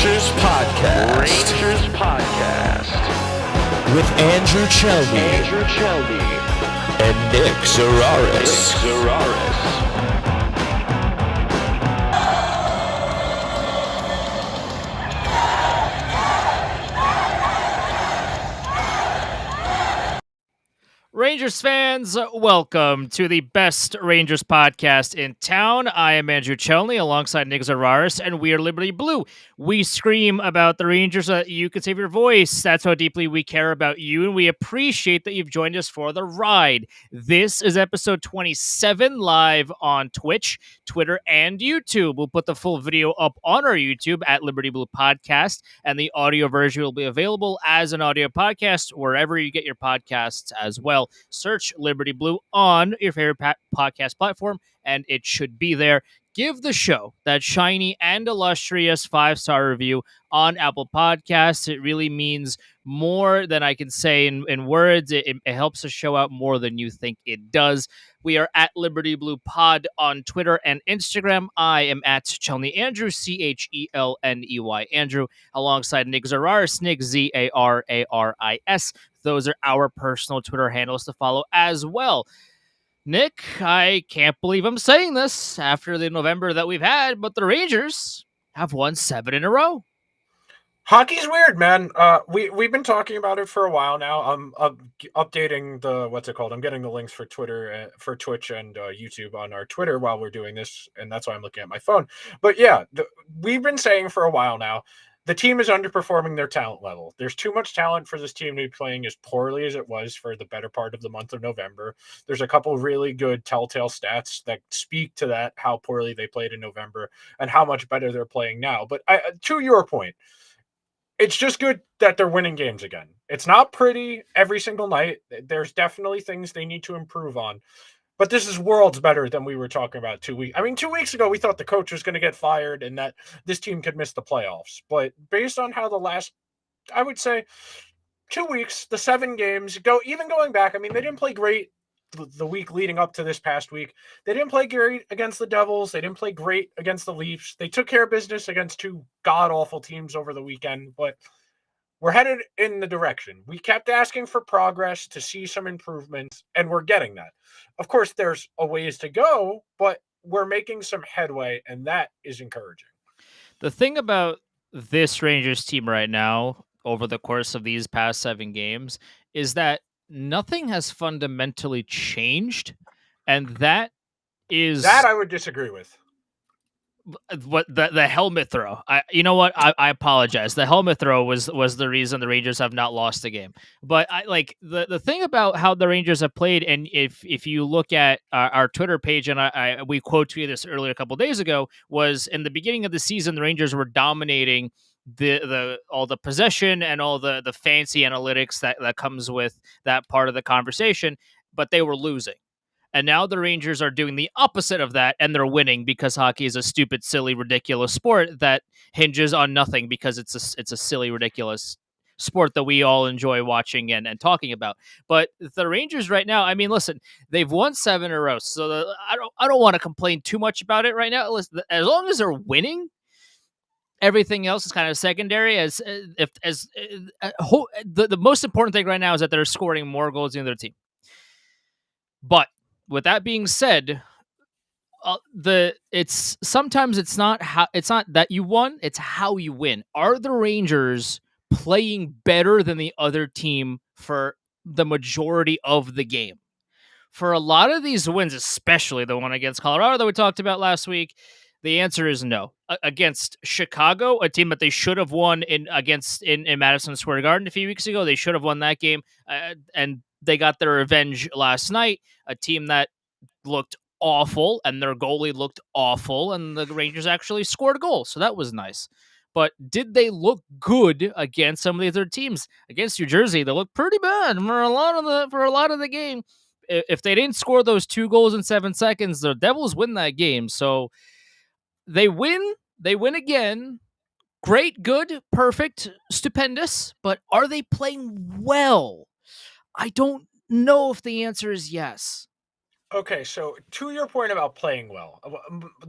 Rangers Podcast. With Andrew Chelney. And Nick Zararis. Rangers fans, welcome to the best Rangers podcast in town. I am Andrew Chelney alongside Nick Zararis, and we are Liberty Blue. We scream about the Rangers so that you can save your voice. That's how deeply we care about you, and we appreciate that you've joined us for the ride. This is episode 27, live on Twitch, Twitter, and YouTube. We'll put the full video up on our YouTube at Liberty Blue Podcast, and the audio version will be available as an audio podcast wherever you get your podcasts as well. Search Liberty Blue on your favorite podcast platform, and it should be there. Give the show that shiny and illustrious 5-star review on Apple Podcasts. It really means more than I can say in words. It helps the show out more than you think it does. We are at Liberty Blue Pod on Twitter and Instagram. I am at Chelney Andrew, CHELNEY Andrew, alongside Nick Zararis, Nick ZARARIS. Those are our personal Twitter handles to follow as well. Nick, I can't believe I'm saying this after the November that we've had, but the Rangers have won 7 in a row. Hockey's weird, man. We've been talking about it for a while now. I'm updating the what's it called? I'm getting the links for Twitter, for Twitch and YouTube on our Twitter while we're doing this, and that's why I'm looking at my phone. But yeah, we've been saying for a while now, the team is underperforming their talent level. There's too much talent for this team to be playing as poorly as it was for the better part of the month of November. There's a couple really good telltale stats that speak to that, how poorly they played in November and how much better they're playing now. But to your point, it's just good that they're winning games again. It's not pretty every single night. There's definitely things they need to improve on. But this is worlds better than we were talking about 2 weeks. 2 weeks ago, we thought the coach was going to get fired and that this team could miss the playoffs. But based on how the last, I would say, 2 weeks, the 7 games, going back, they didn't play great the week leading up to this past week. They didn't play great against the Devils. They didn't play great against the Leafs. They took care of business against 2 god-awful teams over the weekend. But we're headed in the direction. We kept asking for progress to see some improvements, and we're getting that. Of course, there's a ways to go, but we're making some headway, and that is encouraging. The thing about this Rangers team right now, over the course of these past 7 games, is that nothing has fundamentally changed, and that I would disagree with. What the helmet throw? I apologize. The helmet throw was the reason the Rangers have not lost the game. But the thing about how the Rangers have played, and if you look at our Twitter page, and we quote tweeted this earlier a couple days ago, was in the beginning of the season the Rangers were dominating the all the possession and all the fancy analytics that comes with that part of the conversation, but they were losing. And now the Rangers are doing the opposite of that, and they're winning because hockey is a stupid, silly, ridiculous sport that hinges on nothing because it's a silly, ridiculous sport that we all enjoy watching and talking about. But the Rangers right now, listen, they've won 7 in a row, so I don't want to complain too much about it right now. Listen, as long as they're winning, everything else is kind of secondary. The most important thing right now is that they're scoring more goals than their team. But with that being said, it's not that you won, it's how you win. Are the Rangers playing better than the other team for the majority of the game? For a lot of these wins, especially the one against Colorado that we talked about last week, the answer is no. Against Chicago, a team that they should have won in Madison Square Garden a few weeks ago, they should have won that game, and they got their revenge last night. A team that looked awful, and their goalie looked awful, and the Rangers actually scored a goal, so that was nice. But did they look good against some of the other teams? Against New Jersey, they looked pretty bad for a lot of the game. If they didn't score those 2 goals in 7 seconds, the Devils win that game. So they win again. Great, good, perfect, stupendous. But are they playing well? I don't know if the answer is yes. Okay, so to your point about playing well,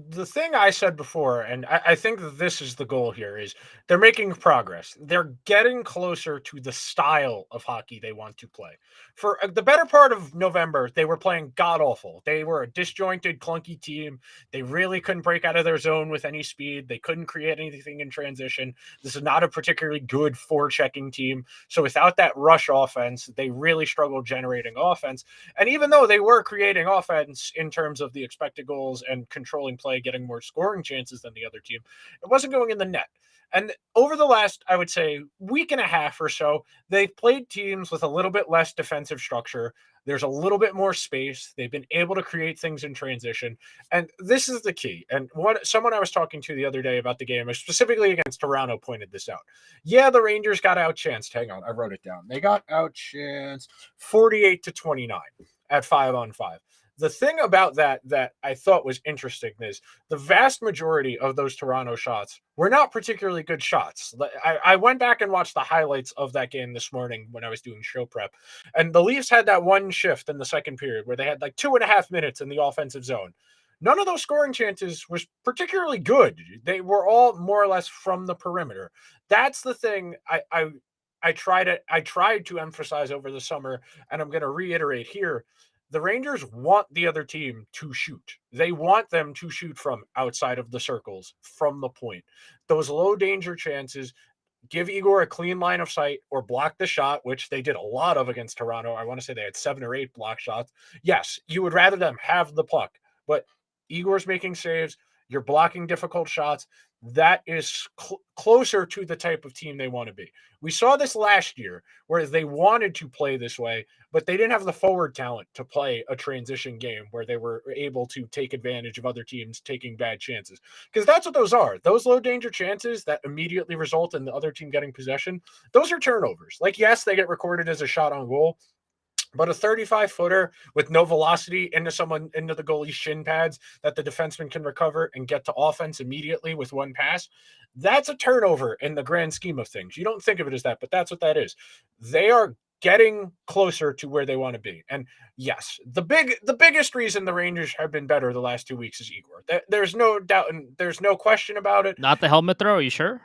the thing I said before, and I think that this is the goal here, is they're making progress. They're getting closer to the style of hockey they want to play. For the better part of November, they were playing god awful. They were a disjointed, clunky team. They really couldn't break out of their zone with any speed. They couldn't create anything in transition. This is not a particularly good forechecking team. So without that rush offense, they really struggled generating offense. And even though they were creating offense in terms of the expected goals and controlling play, getting more scoring chances than the other team, it wasn't going in the net. And over the last, I would say, week and a half or so, they've played teams with a little bit less defensive structure. There's a little bit more space. They've been able to create things in transition. And this is the key. And someone I was talking to the other day about the game, specifically against Toronto, pointed this out. Yeah, the Rangers got outchanced. Hang on, I wrote it down. They got outchanced 48-29 at 5-on-5. The thing about that I thought was interesting is the vast majority of those Toronto shots were not particularly good shots. I went back and watched the highlights of that game this morning when I was doing show prep, and the Leafs had that one shift in the second period where they had like 2.5 minutes in the offensive zone. None of those scoring chances was particularly good. They were all more or less from the perimeter. That's the thing I tried to emphasize over the summer, and I'm going to reiterate here. The Rangers want the other team to shoot. They want them to shoot from outside of the circles, from the point. Those low danger chances, give Igor a clean line of sight or block the shot, which they did a lot of against Toronto. I want to say they had 7 or 8 block shots. Yes, you would rather them have the puck, but Igor's making saves. You're blocking difficult shots. That is closer to the type of team they want to be. We saw this last year where they wanted to play this way, but they didn't have the forward talent to play a transition game where they were able to take advantage of other teams taking bad chances. Because that's what those are. Those low danger chances that immediately result in the other team getting possession, those are turnovers. Like, yes, they get recorded as a shot on goal, but a 35-footer with no velocity into the goalie's shin pads that the defenseman can recover and get to offense immediately with one pass, that's a turnover in the grand scheme of things. You don't think of it as that, but that's what that is. They are getting closer to where they want to be. And yes, the biggest reason the Rangers have been better the last 2 weeks is Igor. There's no doubt and there's no question about it. Not the helmet throw, are you sure?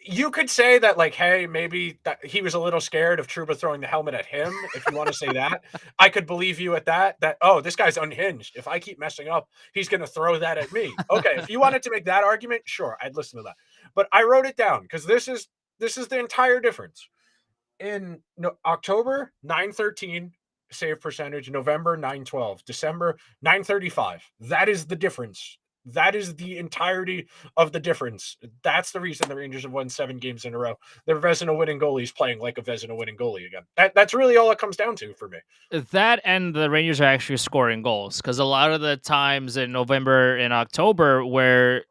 You could say that, like, hey, maybe that he was a little scared of Trouba throwing the helmet at him, if you want to say that. I could believe you at that, oh, this guy's unhinged. If I keep messing up, he's going to throw that at me. Okay, if you wanted to make that argument, sure, I'd listen to that. But I wrote it down because this is the entire difference. In October, 913 save percentage, November, 912, December, 935. That is the difference. That is the entirety of the difference. That's the reason the Rangers have won 7 games in a row. Their Vezina winning goalie is playing like a Vezina winning goalie again. That's really all it comes down to for me. That and the Rangers are actually scoring goals, because a lot of the times in November and October where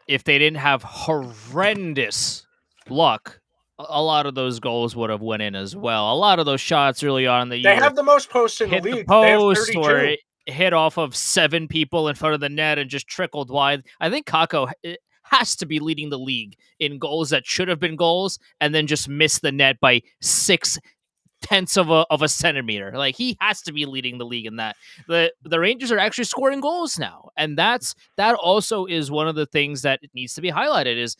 if they didn't have horrendous luck, a lot of those goals would have went in as well. A lot of those shots early on in the year, they have the most posts in the hit league. The they have post 32. or it hit off of 7 people in front of the net and just trickled wide. I think Kakko has to be leading the league in goals that should have been goals and then just missed the net by 6/10 of a centimeter. Like, he has to be leading the league in that. The Rangers are actually scoring goals now, and that also is one of the things that needs to be highlighted. Is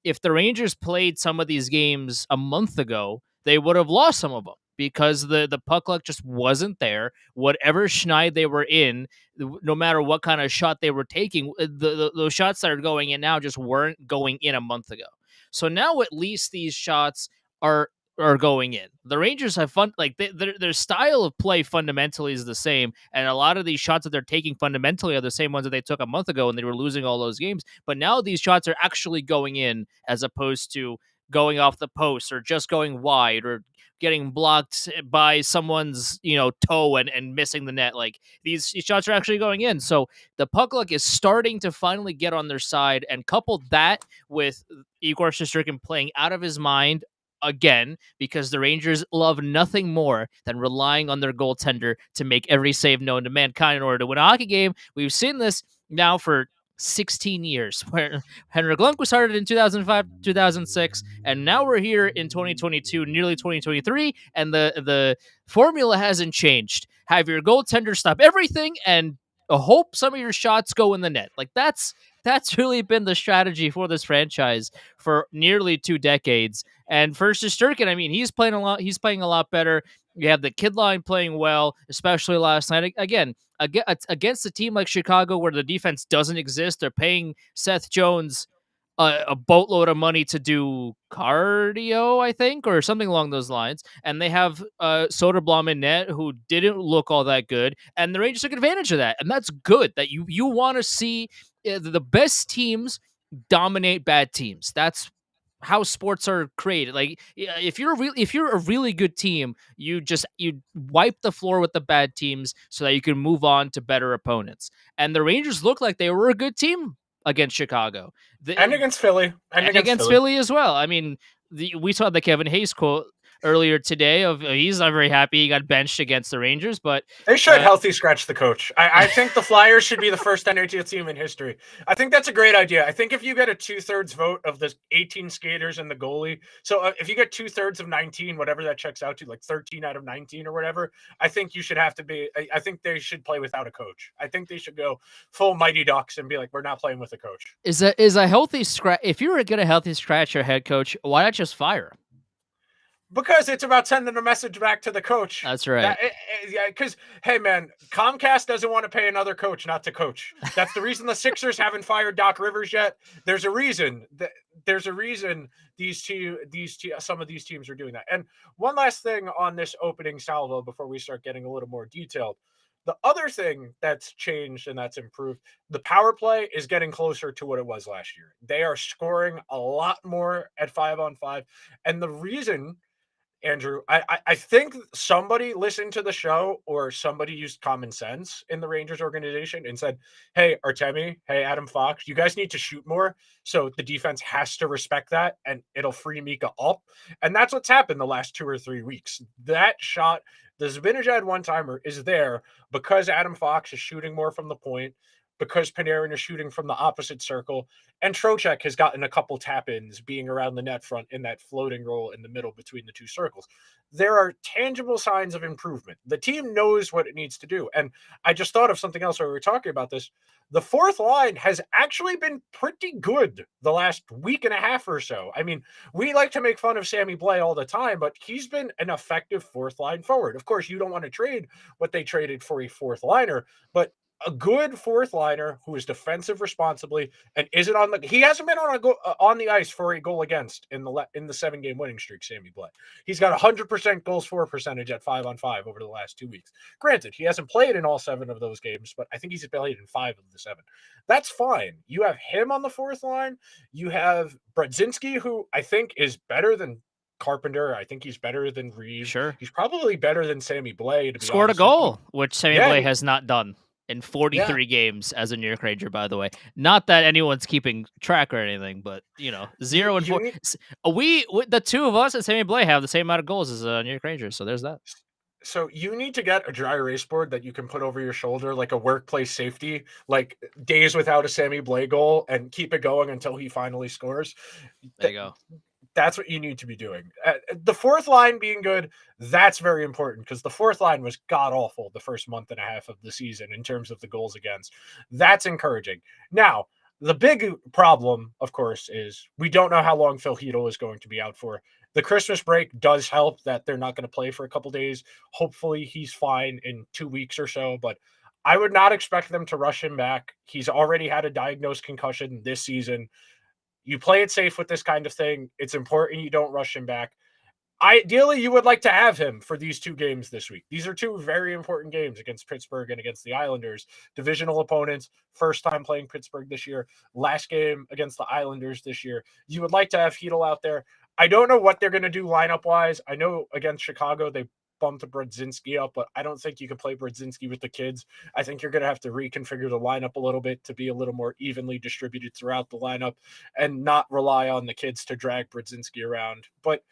if the Rangers played some of these games a month ago, they would have lost some of them because the puck luck just wasn't there. Whatever schneid they were in, no matter what kind of shot they were taking, those shots that are going in now just weren't going in a month ago. So now at least these shots are going in. The Rangers have fun, like their style of play fundamentally is the same, and a lot of these shots that they're taking fundamentally are the same ones that they took a month ago when they were losing all those games. But now these shots are actually going in as opposed to going off the post or just going wide or getting blocked by someone's toe and missing the net. Like, these shots are actually going in. So the puck luck is starting to finally get on their side, and couple that with Igor Shesterkin playing out of his mind again, because the Rangers love nothing more than relying on their goaltender to make every save known to mankind in order to win a hockey game. We've seen this now for 16 years, where Henrik Lundqvist started in 2005, 2006, and now we're here in 2022, nearly 2023, and the formula hasn't changed. Have your goaltender stop everything and hope some of your shots go in the net. Like that's really been the strategy for this franchise for nearly 2 decades. And for Shesterkin, I mean, he's playing a lot. He's playing a lot better. You have the kid line playing well, especially last night. Again, against a team like Chicago where the defense doesn't exist, they're paying Seth Jones a boatload of money to do cardio, I think, or something along those lines. And they have Soderblom in net, who didn't look all that good, and the Rangers took advantage of that, and that's good. That you want to see the best teams dominate bad teams. That's how sports are created. Like if you're a really good team, you wipe the floor with the bad teams so that you can move on to better opponents. And the Rangers looked like they were a good team against Chicago and against Philly, and against Philly as well. I mean, we saw the Kevin Hayes quote earlier today of he's not very happy he got benched against the Rangers, but they should healthy scratch the coach. I think the Flyers should be the first NHL team in history. I think that's a great idea. I think if you get a 2/3 vote of the 18 skaters and the goalie, so if you get 2/3 of 19, whatever that checks out to, like 13 out of 19 or whatever, I think you should have to be. I think they should play without a coach. I think they should go full Mighty Ducks and be like, we're not playing with a coach. Is a healthy scratch? If you were going to healthy scratch your head coach, why not just fire him? Because it's about sending a message back to the coach. That's right. Because, hey, man, Comcast doesn't want to pay another coach not to coach. That's the reason the Sixers haven't fired Doc Rivers yet. There's a reason. There's a reason some of these teams are doing that. And one last thing on this opening salvo before we start getting a little more detailed. The other thing that's changed and that's improved, the power play is getting closer to what it was last year. They are scoring a lot more at 5-on-5. And the reason, Andrew, I think somebody listened to the show or somebody used common sense in the Rangers organization and said, hey, Artemi, hey, Adam Fox, you guys need to shoot more. So the defense has to respect that and it'll free Mika up. And that's what's happened the last 2 or 3 weeks. That shot, the Zibanejad one-timer is there because Adam Fox is shooting more from the point, because Panarin is shooting from the opposite circle, and Trocheck has gotten a couple tap-ins being around the net front in that floating role in the middle between the two circles. There are tangible signs of improvement. The team knows what it needs to do. And I just thought of something else while we were talking about this. The fourth line has actually been pretty good the last week and a half or so. I mean, we like to make fun of Sammy Blais all the time, but he's been an effective fourth line forward. Of course, you don't want to trade what they traded for a fourth liner, but a good fourth liner who is defensive responsibly and isn't on the. He hasn't been on the ice for a goal against in the 7-game winning streak. Sammy Blais. He's got 100% goals for percentage at 5-on-5 over the last 2 weeks. Granted, he hasn't played in all 7 of those games, but I think he's played in 5 of the 7. That's fine. You have him on the fourth line. You have Brodzinski, who I think is better than Carpenter. I think he's better than Reeves. Sure, he's probably better than Sammy Blais. To be scored honest a goal, which Sammy Blais has not done in 43 games as a New York Ranger, by the way. Not that anyone's keeping track or anything, but 0 and 4. The two of us and Sammy Blais have the same amount of goals as a New York Ranger, so there's that. So you need to get a dry erase board that you can put over your shoulder, like a workplace safety, like days without a Sammy Blais goal, and keep it going until he finally scores. There you go. That's what you need to be doing. The fourth line being good, that's very important because the fourth line was god-awful the first month and a half of the season in terms of the goals against. That's encouraging. Now, the big problem, of course, is we don't know how long Phil Hedl is going to be out for. The Christmas break does help that they're not going to play for a couple days. Hopefully he's fine in 2 weeks or so, but I would not expect them to rush him back. He's already had a diagnosed concussion this season. You play it safe with this kind of thing. It's important you don't rush him back. Ideally, you would like to have him for these 2 games this week. These are 2 very important games against Pittsburgh and against the Islanders. Divisional opponents, first time playing Pittsburgh this year, last game against the Islanders this year. You would like to have Hedl out there. I don't know what they're going to do lineup-wise. I know against Chicago, they bumped Brodzinski up, but I don't think you can play Brodzinski with the kids. I think you're going to have to reconfigure the lineup a little bit to be a little more evenly distributed throughout the lineup and not rely on the kids to drag Brodzinski around. But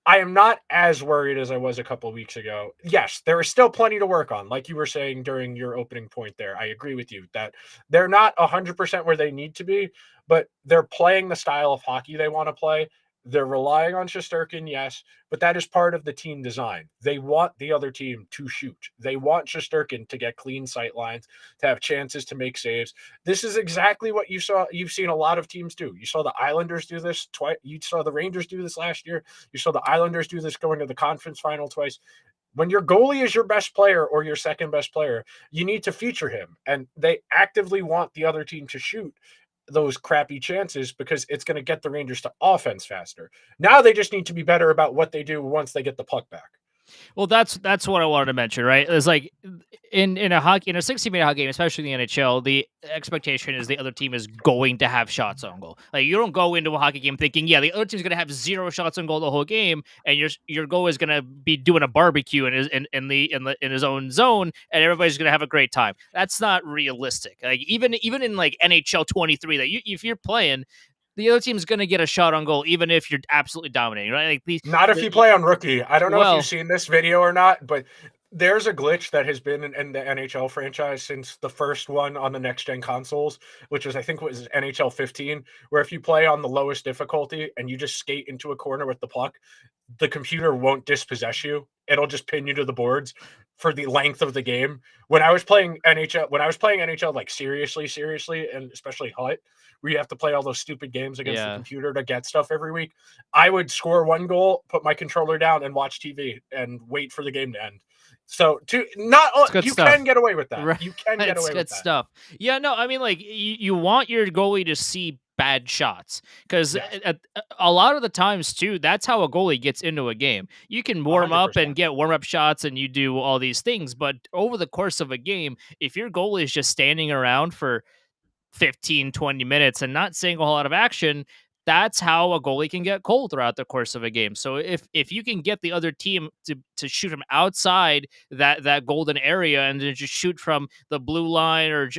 I am not as worried as I was a couple weeks ago. Yes, there is still plenty to work on. Like you were saying during your opening point there, I agree with you that they're not 100% where they need to be, but they're playing the style of hockey they want to play. They're relying on Shesterkin, yes, but that is part of the team design. They want the other team to shoot. They want Shesterkin to get clean sight lines, to have chances to make saves. This is exactly what you've seen a lot of teams do. You saw the Islanders do this twice. You saw the Rangers do this last year. You saw the Islanders do this going to the conference final twice. When your goalie is your best player or your second best player, you need to feature him. And they actively want the other team to shoot those crappy chances because it's going to get the Rangers to offense faster. Now they just need to be better about what they do once they get the puck back. Well, that's what I wanted to mention, right? It's like in a 60-minute hockey game, especially in the NHL, the expectation is the other team is going to have shots on goal. Like you don't go into a hockey game thinking, yeah, the other team's going to have 0 shots on goal the whole game, and your goal is going to be doing a barbecue in his own zone, and everybody's going to have a great time. That's not realistic. Like even in like NHL 23, that if you're playing, the other team's going to get a shot on goal, even if you're absolutely dominating, right? Like not if you play on rookie. I don't know if you've seen this video or not, but there's a glitch that has been in the NHL franchise since the first one on the next gen consoles, which was, I think, was NHL 15, where if you play on the lowest difficulty and you just skate into a corner with the puck, the computer won't dispossess you. It'll just pin you to the boards for the length of the game. When I was playing NHL like seriously, and especially HUT, where you have to play all those stupid games against the computer to get stuff every week, I would score 1 goal, put my controller down, and watch TV and wait for the game to end. So can get away with that. Right. You can get away with that. Stuff. Yeah, no, I mean, like you want your goalie to see bad shots because a lot of the times too, that's how a goalie gets into a game. You can warm 100%. Up and get warm-up shots and you do all these things, but over the course of a game, if your goalie is just standing around for 15, 20 minutes and not seeing a whole lot of action, that's how a goalie can get cold throughout the course of a game. So if you can get the other team to shoot him outside that golden area and then just shoot from the blue line or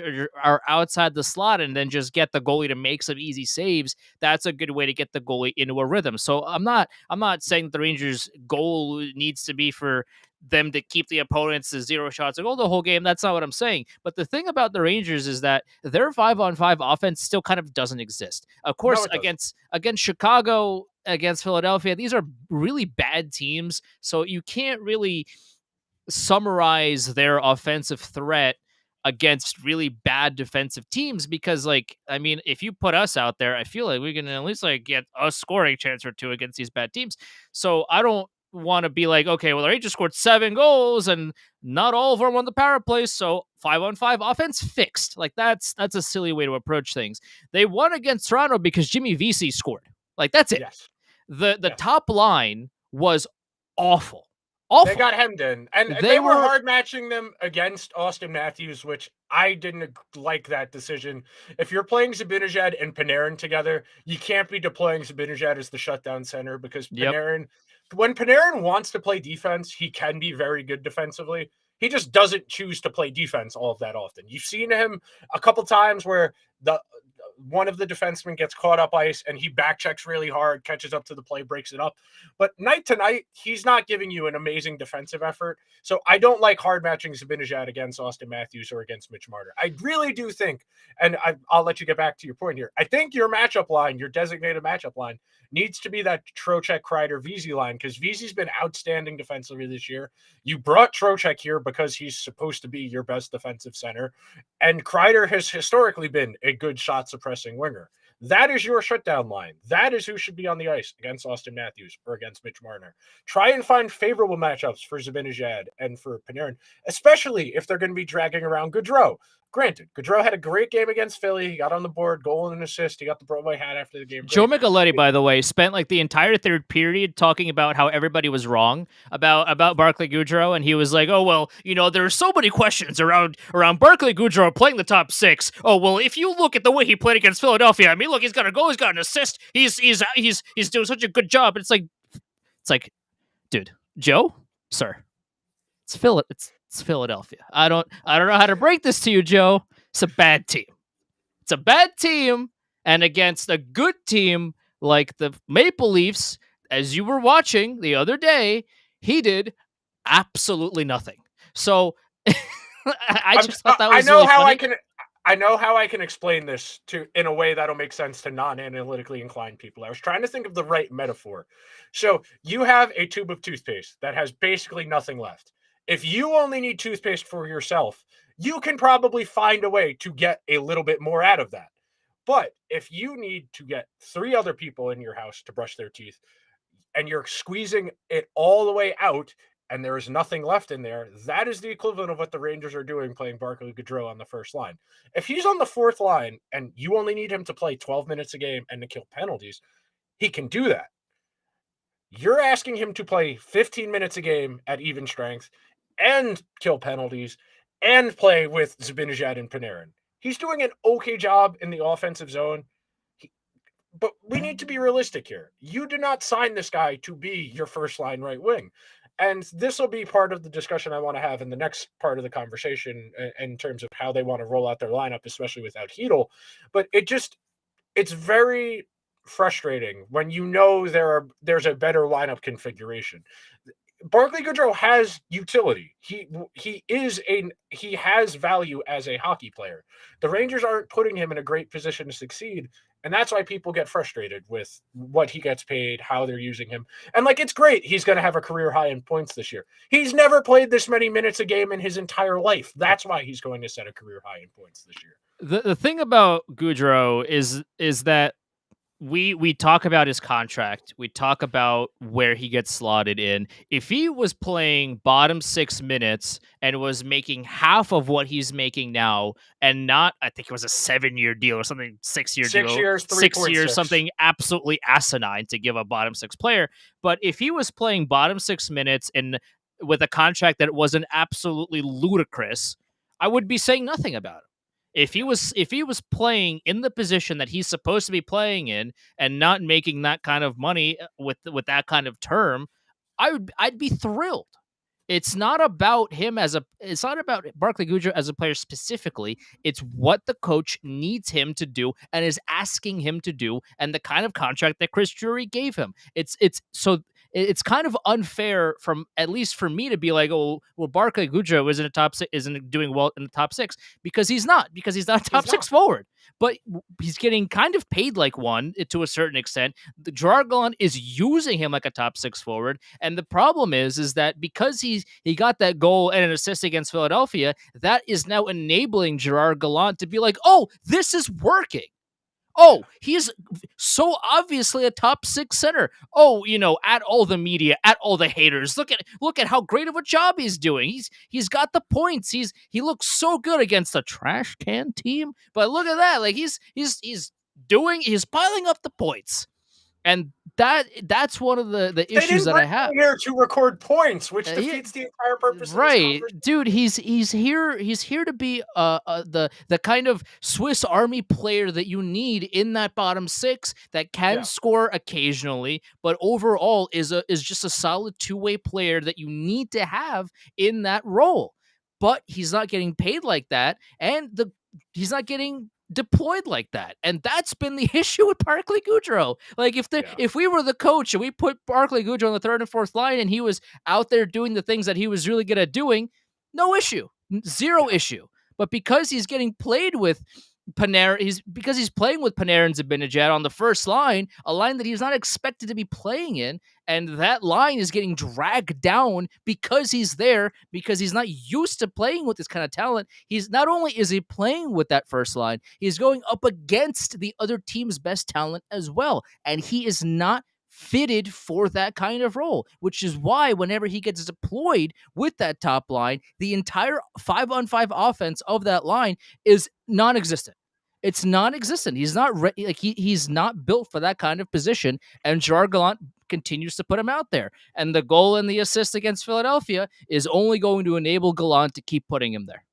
outside the slot and then just get the goalie to make some easy saves, that's a good way to get the goalie into a rhythm. So I'm not saying the Rangers' goal needs to be for them to keep the opponents to 0 shots on goal the whole game. That's not what I'm saying. But the thing about the Rangers is that their 5-on-5 offense still kind of doesn't exist. Of course, against Chicago, against Philadelphia, these are really bad teams. So you can't really summarize their offensive threat against really bad defensive teams because, like, I mean, if you put us out there, I feel like we can at least like get a scoring chance or two against these bad teams. So I don't want to be like, okay, well, the Rangers scored 7 goals and not all of them on the power play, so 5-on-5 offense fixed. Like that's a silly way to approach things. They won against Toronto because Jimmy Vesey scored. Like that's it. Yes. The top line was awful. They got hemmed in, and they were hard matching them against Austin Matthews, which I didn't like that decision. If you're playing Zibanejad and Panarin together, you can't be deploying Zibanejad as the shutdown center because Panarin, when Panarin wants to play defense, he can be very good defensively. He just doesn't choose to play defense all of that often. You've seen him a couple times where one of the defensemen gets caught up ice and he back checks really hard, catches up to the play, breaks it up. But night to night, he's not giving you an amazing defensive effort. So I don't like hard matching Zibanejad against Austin Matthews or against Mitch Marner. I really do think, and I'll let you get back to your point here. I think your matchup line, your designated matchup line, needs to be that Trocheck, Kreider, Vesey line because Vesey's been outstanding defensively this year. You brought Trocheck here because he's supposed to be your best defensive center. And Kreider has historically been a good shot suppressing winger. That is your shutdown line. That is who should be on the ice against Austin Matthews or against Mitch Marner. Try and find favorable matchups for Zibanejad and for Panarin, especially if they're going to be dragging around Gaudreau. Granted, Gaudreau had a great game against Philly. He got on the board, goal and an assist. He got the Broadway hat after the game. Joe Micheletti, by the way, spent like the entire third period talking about how everybody was wrong about Barclay Goodrow, and he was like, "Oh well, you know, there are so many questions around Barclay Goodrow playing the top 6. Oh well, if you look at the way he played against Philadelphia, I mean, look, he's got a goal, he's got an assist, he's doing such a good job." It's like, dude, Joe, sir, it's Philadelphia. I don't know how to break this to you, Joe. It's a bad team. It's a bad team, and against a good team like the Maple Leafs, as you were watching the other day, he did absolutely nothing. So I just thought that was really funny. I know how I can explain this to in a way that'll make sense to non-analytically inclined people. I was trying to think of the right metaphor. So you have a tube of toothpaste that has basically nothing left. If you only need toothpaste for yourself, you can probably find a way to get a little bit more out of that. But if you need to get 3 other people in your house to brush their teeth and you're squeezing it all the way out and there is nothing left in there, that is the equivalent of what the Rangers are doing playing Barclay Goodrow on the first line. If he's on the 4th line and you only need him to play 12 minutes a game and to kill penalties, he can do that. You're asking him to play 15 minutes a game at even strength and kill penalties and play with Zibanejad and Panarin. He's doing an okay job in the offensive zone. But we need to be realistic here. You do not sign this guy to be your first line right wing. And this will be part of the discussion I want to have in the next part of the conversation in terms of how they want to roll out their lineup, especially without Hedl. But it's very frustrating when you know there's a better lineup configuration. Barclay Goodrow has utility. He has value as a hockey player. The Rangers aren't putting him in a great position to succeed, and that's why people get frustrated with what he gets paid, how they're using him. And it's great. He's going to have a career high in points this year. He's never played this many minutes a game in his entire life. That's why he's going to set a career high in points this year. The thing about Goodrow is that we talk about his contract. We talk about where he gets slotted in. If he was playing bottom 6 minutes and was making half of what he's making now, and not, I think it was a 7-year deal or something, 6-year deal, 6 years, 6 years, something absolutely asinine to give a bottom 6 player. But if he was playing bottom 6 minutes and with a contract that wasn't absolutely ludicrous, I would be saying nothing about it. If he was playing in the position that he's supposed to be playing in and not making that kind of money with that kind of term, I'd be thrilled. It's not about it's not about Barclay Goodrow as a player specifically. It's what the coach needs him to do and is asking him to do, and the kind of contract that Chris Drury gave him. It's kind of unfair, from at least for me, to be like, oh, well, Barclay Goodrow isn't doing well in the top 6 because he's not a top 6 forward, but he's getting kind of paid like one to a certain extent. The Gerard Gallant is using him like a top 6 forward, and the problem is that because he got that goal and an assist against Philadelphia, that is now enabling Gerard Gallant to be like, oh, this is working. Oh, he's so obviously a top 6 center. Oh, at all the media, at all the haters, look at how great of a job he's doing. He's got the points. He looks so good against a trash can team. But look at that. He's piling up the points. And that's one of the issues that I have here to record points, which defeats the entire purpose. Right, dude. He's here. He's here to be the kind of Swiss Army player that you need in that bottom 6 that can score occasionally, but overall is just a solid 2-way player that you need to have in that role. But he's not getting paid like that, and he's not getting deployed like that, and that's been the issue with Barclay Goodrow. If we were the coach and we put Barclay Goodrow on the 3rd and 4th line and he was out there doing the things that he was really good at doing, no issue, zero issue. But because he's getting played with Panarin, because he's playing with Panarin and Zibanejad on the first line, a line that he's not expected to be playing in, and that line is getting dragged down because he's there, because he's not used to playing with this kind of talent. He's not only is he playing with that first line, he's going up against the other team's best talent as well, and he is not fitted for that kind of role, which is why whenever he gets deployed with that top line, the entire 5-on-5 offense of that line is non-existent. It's non-existent. He's not he's not built for that kind of position, and Gerard Gallant continues to put him out there. And the goal and the assist against Philadelphia is only going to enable Gallant to keep putting him there.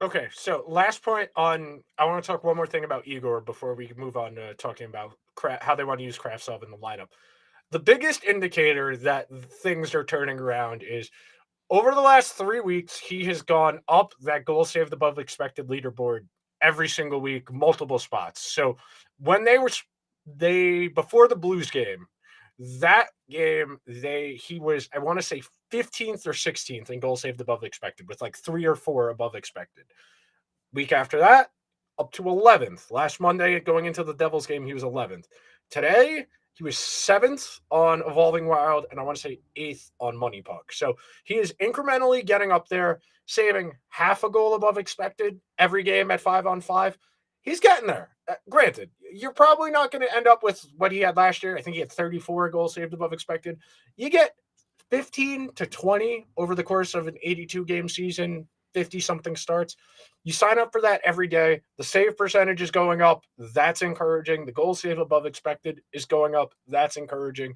Okay, so last point on, I want to talk one more thing about Igor before we move on to talking about how they want to use Kravtsov in the lineup. The biggest indicator that things are turning around is over the last 3 weeks, he has gone up that goal saved above expected leaderboard every single week, multiple spots. So when before the Blues game, That game, he was, I want to say 15th or 16th in goals saved above expected, with like 3 or 4 above expected. Week after that, up to 11th. Last Monday, going into the Devils game, he was 11th. Today, he was 7th on Evolving Wild, and I want to say 8th on Money Puck. So he is incrementally getting up there, saving half a goal above expected every game at 5-on-5. He's getting there. Granted, you're probably not going to end up with what he had last year. I think he had 34 goals saved above expected. You get 15 to 20 over the course of an 82-game season, 50-something starts. You sign up for that every day. The save percentage is going up. That's encouraging. The goal save above expected is going up. That's encouraging.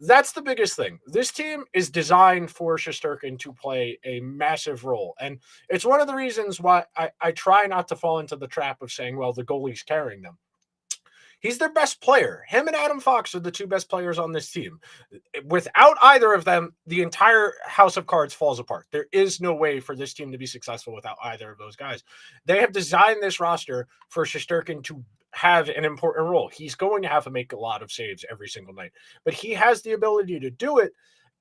That's the biggest thing. This team is designed for Shesterkin to play a massive role. And it's one of the reasons why I try not to fall into the trap of saying, well, the goalie's carrying them. He's their best player. Him and Adam Fox are the two best players on this team. Without either of them, the entire house of cards falls apart. There is no way for this team to be successful without either of those guys. They have designed this roster for Shesterkin to have an important role. He's going to have to make a lot of saves every single night, but he has the ability to do it.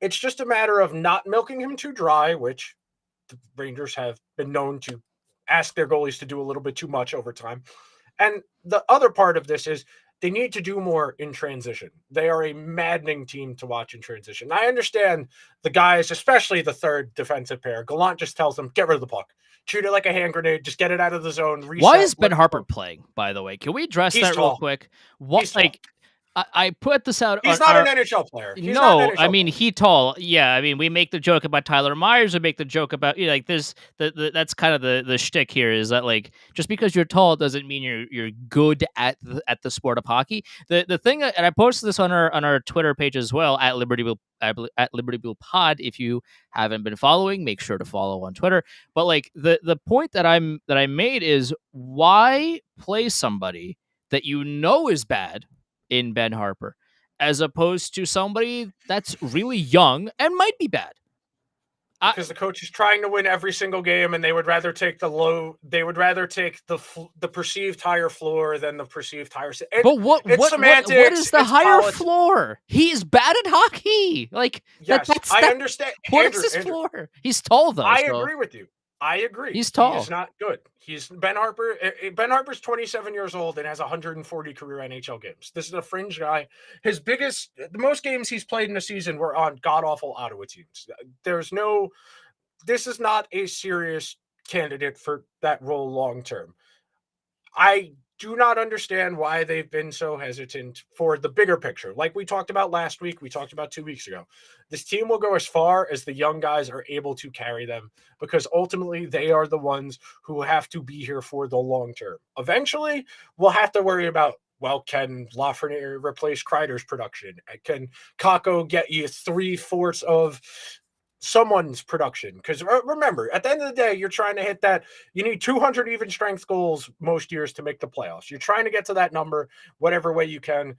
It's just a matter of not milking him too dry, which the Rangers have been known to ask their goalies to do a little bit too much over time. And the other part of this is they need to do more in transition. They are a maddening team to watch in transition. I understand the guys, especially the third defensive pair. Gallant just tells them, get rid of the puck. Treat it like a hand grenade. Just get it out of the zone. Reset, Why is Ben Harpur playing, by the way? Can we address He's that tall. real quick? What, He's tall. like, I put this out. He's on not our, an NHL player. He's no, not an NHL I mean player. he tall. Yeah, I mean we make the joke about Tyler Myers. We make the joke about like this. That's kind of the shtick here is that like just because you're tall doesn't mean you're good at the sport of hockey. The thing, and I posted this on our Twitter page as well at Liberty Blue Pod. If you haven't been following, make sure to follow on Twitter. But like the point that I made is why play somebody that you know is bad in Ben Harpur, as opposed to somebody that's really young and might be bad. Because the coach is trying to win every single game, and they would rather take the perceived higher floor than the perceived higher. But what is the higher floor? He's bad at hockey. Like yes, I understand. What is his floor? He's tall though. I agree with you. I agree. He's tall. He's not good. He's Ben Harpur. Ben Harpur's 27 years old and has 140 career NHL games. This is a fringe guy. The most games he's played in a season were on god-awful Ottawa teams. This is not a serious candidate for that role long-term. I do not understand why they've been so hesitant for the bigger picture. Like we talked about last week, we talked about 2 weeks ago. This team will go as far as the young guys are able to carry them, because ultimately they are the ones who have to be here for the long term. Eventually, we'll have to worry about, well, can Lafreniere replace Kreider's production? Can Kakko get you 3/4 of someone's production? Because remember, at the end of the day, you're trying to hit that. You need 200 even strength goals most years to make the playoffs. You're trying to get to that number whatever way you can.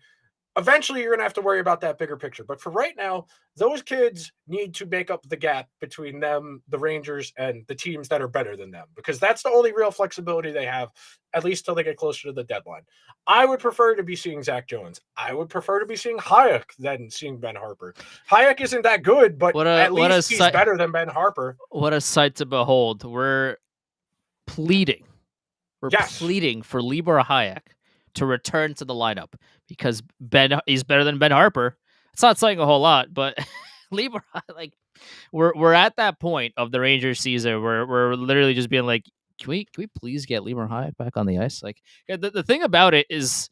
Eventually, you're going to have to worry about that bigger picture. But for right now, those kids need to make up the gap between them, the Rangers, and the teams that are better than them, because that's the only real flexibility they have, at least till they get closer to the deadline. I would prefer to be seeing Zach Jones. I would prefer to be seeing Hayek than seeing Ben Harpur. Hayek isn't that good, but at least he's better than Ben Harpur. What a sight to behold. We're pleading for Libor Hayek to return to the lineup because he's better than Ben Harpur. It's not saying a whole lot, but Libor, like we're at that point of the Rangers season where we're literally just being like, can we please get Libor Hayek back on the ice? Like the thing about it is,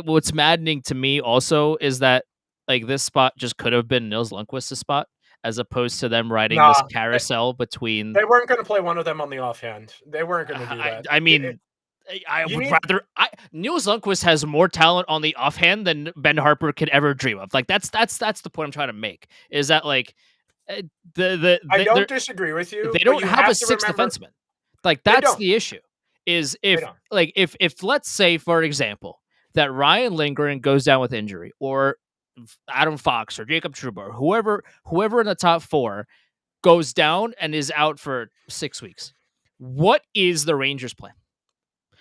what's maddening to me also is that like this spot just could have been Nils Lundkvist's spot, as opposed to them riding this carousel between. They weren't going to play one of them on the offhand. They weren't going to do that. I mean, I would rather. Nils Lundkvist has more talent on the offhand than Ben Harpur could ever dream of. Like that's the point I'm trying to make. Is that like I don't disagree with you. They don't have a sixth defenseman. Like that's the issue. Is if let's say, for example, that Ryan Lindgren goes down with injury, or Adam Fox or Jacob Trouba, or whoever in the top four goes down and is out for 6 weeks. What is the Rangers' plan?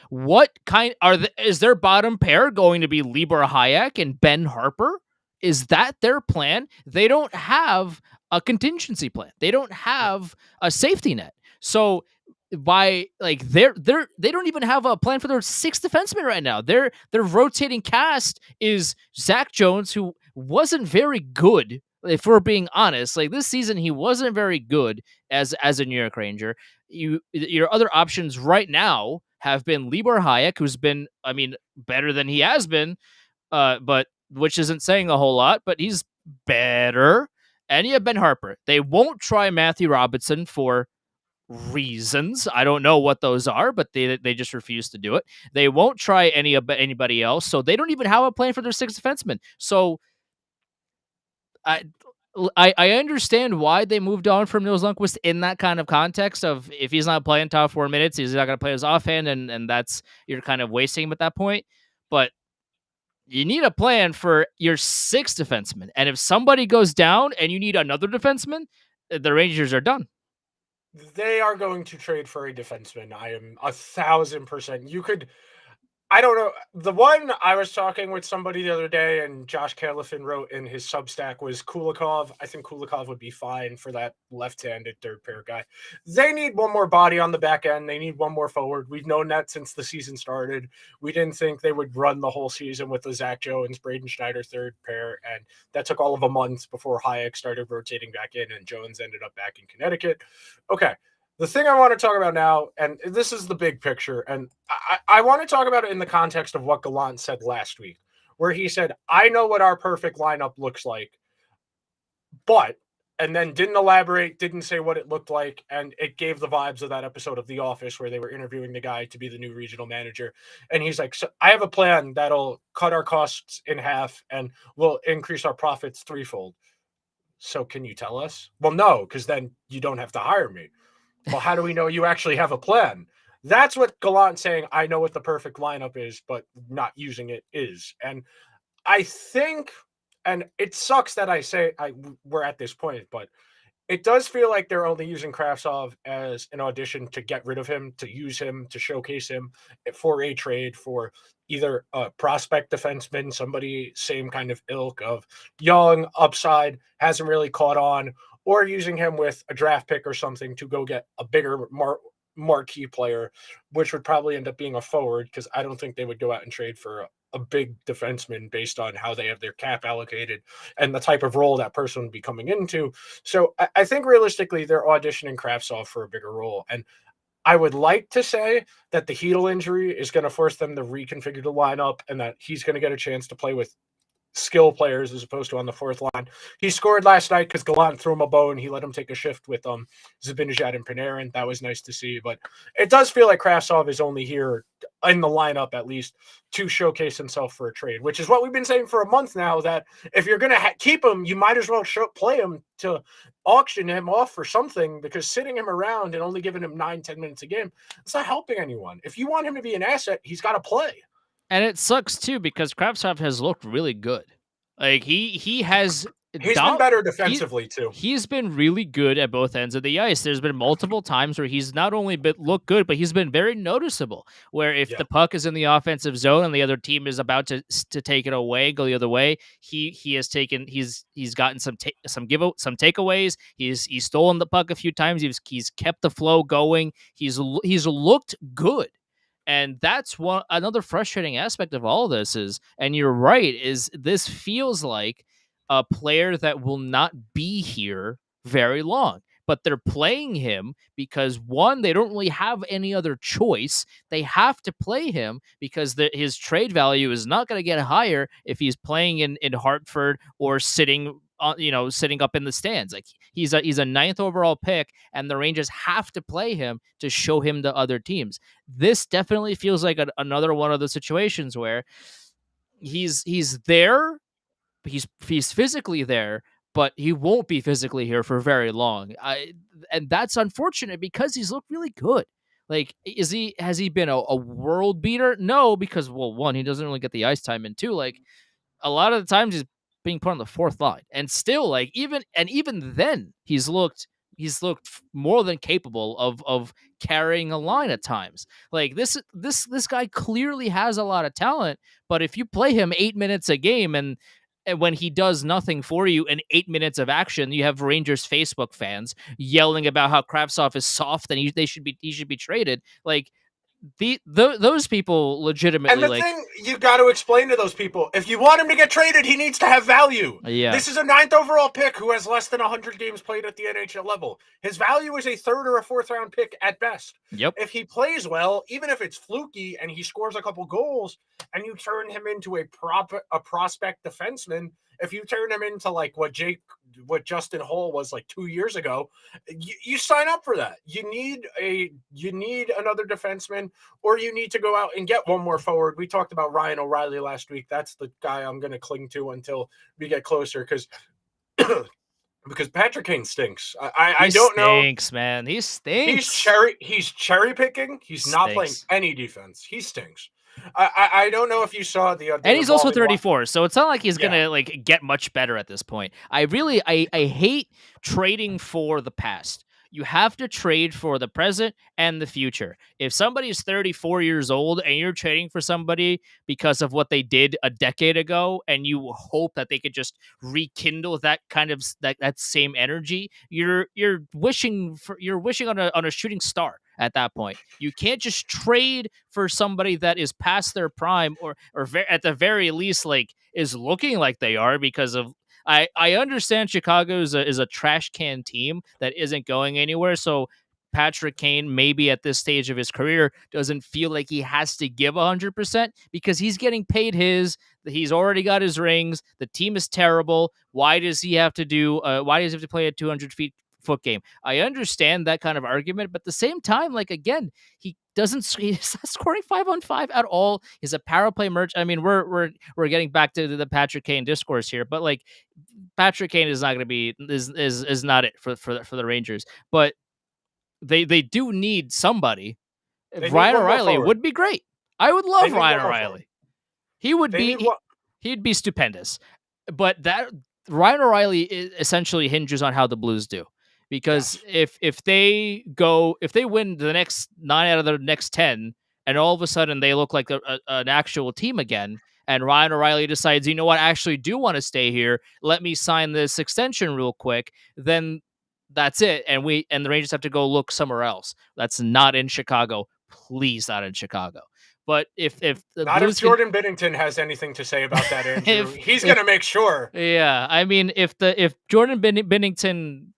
What kind is their bottom pair going to be? Libor Hayek and Ben Harpur is that their plan? They don't have a contingency plan. They don't have a safety net. So they don't even have a plan for their sixth defenseman right now. Their rotating cast is Zach Jones, who wasn't very good. If we're being honest, like this season, he wasn't very good as a New York Ranger. Your other options right now have been Libor Hayek, who's been, I mean, better than he has been, but which isn't saying a whole lot, but he's better. And you have Ben Harper. They won't try Matthew Robinson for reasons. I don't know what those are, but they just refuse to do it. They won't try anybody else, so they don't even have a plan for their sixth defenseman. So I I understand why they moved on from Nils Lundkvist in that kind of context of if he's not playing top 4 minutes, he's not going to play his offhand, and that's you're kind of wasting him at that point. But you need a plan for your sixth defenseman, and if somebody goes down and you need another defenseman, the Rangers are done. They are going to trade for a defenseman. I am 1,000%. You could, I don't know. The one I was talking with somebody the other day, and Josh Califin wrote in his Substack was Kulikov. I think Kulikov would be fine for that left-handed third pair guy. They need one more body on the back end. They need one more forward. We've known that since the season started. We didn't think they would run the whole season with the Zach Jones, Braden Schneider third pair, and that took all of a month before Hayek started rotating back in, and Jones ended up back in Connecticut. Okay. The thing I want to talk about now, and this is the big picture, and I want to talk about it in the context of what Gallant said last week, where he said, I know what our perfect lineup looks like, but, and then didn't elaborate, didn't say what it looked like, and it gave the vibes of that episode of The Office where they were interviewing the guy to be the new regional manager. And he's like, so I have a plan that'll cut our costs in half and will increase our profits threefold. So can you tell us? Well, no, because then you don't have to hire me. Well, how do we know you actually have a plan? That's what Gallant saying, I know what the perfect lineup is, but not using it is. And I think, and it sucks that I say we're at this point, but it does feel like they're only using Kravtsov as an audition to get rid of him, to use him, to showcase him for a trade for either a prospect defenseman, somebody same kind of ilk of young, upside, hasn't really caught on, or using him with a draft pick or something to go get a bigger, marquee player, which would probably end up being a forward, because I don't think they would go out and trade for a big defenseman based on how they have their cap allocated and the type of role that person would be coming into. So I think realistically, they're auditioning Kravtsov for a bigger role. And I would like to say that the Hedl injury is going to force them to reconfigure the lineup and that he's going to get a chance to play with skill players as opposed to on the fourth line. He scored last night because Gallant threw him a bone. He let him take a shift with Zibanejad and Panarin. That was nice to see. But it does feel like Kravtsov is only here in the lineup at least to showcase himself for a trade, which is what we've been saying for a month now, that if you're going to keep him, you might as well play him to auction him off for something, because sitting him around and only giving him 9-10 minutes a game, it's not helping anyone. If you want him to be an asset, he's got to play. And it sucks too because Kravtsov has looked really good. Like he has. He's been better defensively too. He's been really good at both ends of the ice. There's been multiple times where he's not only looked good, but he's been very noticeable. Where if the puck is in the offensive zone and the other team is about to take it away, go the other way, he has taken he's gotten some takeaways. He's stolen the puck a few times. He's kept the flow going. He's looked good. And that's another frustrating aspect of all of this is, and you're right, is this feels like a player that will not be here very long. But they're playing him because, one, they don't really have any other choice. They have to play him because his trade value is not going to get higher if he's playing in Hartford or sitting up in the stands. Like he's a ninth overall pick, and the Rangers have to play him to show him to other teams. This definitely feels like another one of the situations where he's there, he's physically there, but he won't be physically here for very long. And that's unfortunate because he's looked really good. Like, has he been a world beater? No, because, well, one, he doesn't really get the ice time, and two, like a lot of the times he's being put on the fourth line, and still, like even then, he's looked more than capable of carrying a line at times. Like this guy clearly has a lot of talent, but if you play him 8 minutes a game and and when he does nothing for you in 8 minutes of action, you have Rangers Facebook fans yelling about how Kravtsov is soft and he should be traded. Like those people And legitimately the thing you got to explain to those people, if you want him to get traded, he needs to have value. Yeah. This is a 9th overall pick who has less than 100 games played at the NHL level. His value is a 3rd or a 4th round pick at best. Yep. If he plays well, even if it's fluky and he scores a couple goals and you turn him into a prospect defenseman, if you turn him into like what Justin Holl was like 2 years ago, you sign up for that. You need another defenseman, or you need to go out and get one more forward. We talked about Ryan O'Reilly last week. That's the guy I'm going to cling to until we get closer, because Patrick Kane stinks. I don't know. He stinks, man. He stinks. He's cherry picking. He's not playing any defense. He stinks. I don't know if you saw the and he's also 34, so it's not like he's gonna like get much better at this point. I hate trading for the past. You have to trade for the present and the future. If somebody's 34 years old and you're trading for somebody because of what they did a decade ago, and you hope that they could just rekindle that kind of that same energy, you're wishing on a shooting star at that point. You can't just trade for somebody that is past their prime or at the very least like is looking like they are, because of I understand Chicago is a trash can team that isn't going anywhere. So Patrick Kane, maybe at this stage of his career, doesn't feel like he has to give 100% because he's getting paid he's already got his rings. The team is terrible. Why does he have to play a 200-foot game? I understand that kind of argument, but at the same time, like, again, he's not scoring 5-on-5 at all. He's a power play merch. I mean, we're getting back to the Patrick Kane discourse here, but like Patrick Kane is not going to be is not it for the Rangers. But they do need somebody. Ryan O'Reilly would be great. I would love Ryan O'Reilly. He would he'd be stupendous. But that Ryan O'Reilly essentially hinges on how the Blues do. Because if they win the next 9 out of the next 10, and all of a sudden they look like an actual team again, and Ryan O'Reilly decides, you know what, I actually do want to stay here, let me sign this extension real quick, then that's it. And the Rangers have to go look somewhere else. That's not in Chicago. Please, not in Chicago. But if Jordan Binnington has anything to say about that, Andrew, he's going to make sure. Yeah, I mean, if Jordan Binnington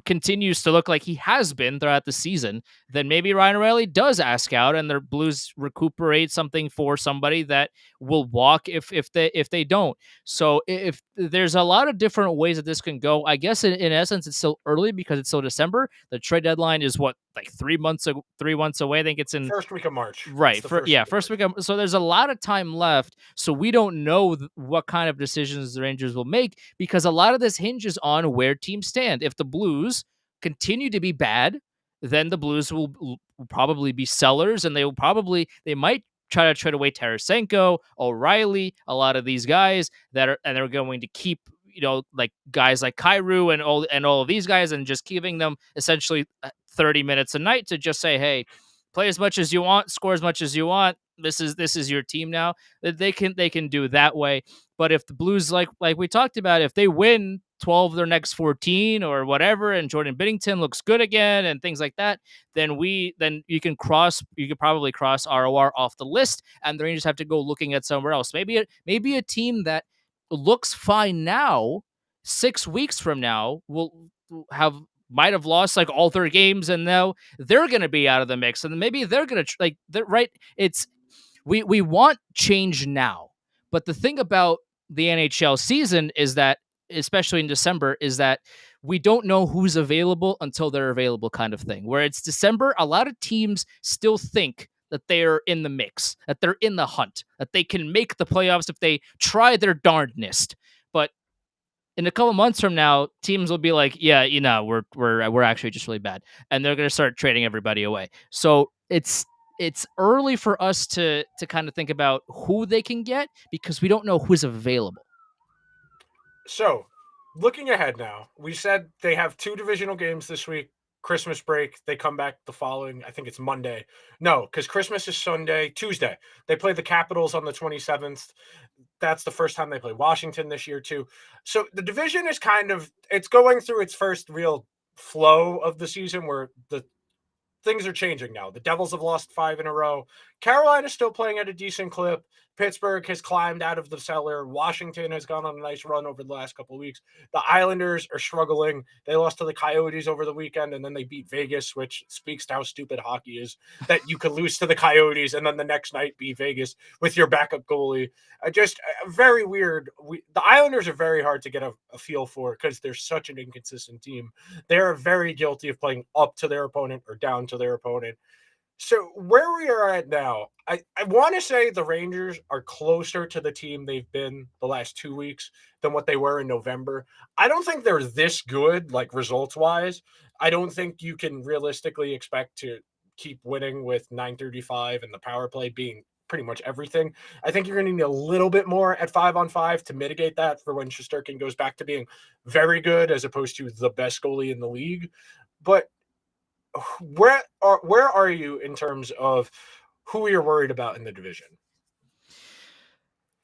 continues to look like he has been throughout the season, then maybe Ryan O'Reilly does ask out and the Blues recuperate something for somebody that will walk if they don't. So if there's a lot of different ways that this can go. I guess in essence it's still early because it's still December. The trade deadline is what, like 3 months away. I think it's in first week of March. Right. First week of, so there's a lot of time left. So we don't know what kind of decisions the Rangers will make, because a lot of this hinges on where teams stand. If the Blues continue to be bad, then the Blues will probably be sellers, and they might try to trade away Tarasenko, O'Reilly, a lot of these guys they're going to keep, like guys like Kyrou and all of these guys, and just giving them essentially 30 minutes a night to just say, hey, play as much as you want, score as much as you want. This is your team now. They can do that way. But if the Blues, like we talked about, if they win 12 of their next 14 or whatever, and Jordan Binnington looks good again and things like that, then you can probably cross ROR off the list, and the Rangers have to go looking at somewhere else. Maybe a team that looks fine now, 6 weeks from now, might have lost like all their games, and now they're going to be out of the mix, and maybe they're going to we want change now. But the thing about the NHL season is that, especially in December, is that we don't know who's available until they're available, kind of thing. Where it's December, a lot of teams still think that they're in the mix, that they're in the hunt, that they can make the playoffs if they try their darndest. But in a couple months from now, teams will be like, yeah, we're actually just really bad, and they're going to start trading everybody away. So it's early for us to kind of think about who they can get, because we don't know who's available. So, looking ahead now, we said they have 2 divisional games this week. Christmas break. They come back the following, I think it's Monday. No, because Christmas is Tuesday. They play the Capitals on the 27th. That's the first time they play Washington this year, too. So the division is it's going through its first real flow of the season where the things are changing now. The Devils have lost 5 in a row. Carolina's still playing at a decent clip. Pittsburgh has climbed out of the cellar. Washington has gone on a nice run over the last couple of weeks. The Islanders are struggling. They lost to the Coyotes over the weekend, and then they beat Vegas, which speaks to how stupid hockey is, that you could lose to the Coyotes and then the next night beat Vegas with your backup goalie. Very weird. The Islanders are very hard to get a feel for because they're such an inconsistent team. They're very guilty of playing up to their opponent or down to their opponent. So where we are at now, I want to say the Rangers are closer to the team they've been the last 2 weeks than what they were in November. I don't think they're this good, like results-wise. I don't think you can realistically expect to keep winning with .935 and the power play being pretty much everything. I think you're going to need a little bit more at 5-on-5 to mitigate that for when Shesterkin goes back to being very good as opposed to the best goalie in the league. But where are you in terms of who you're worried about in the division?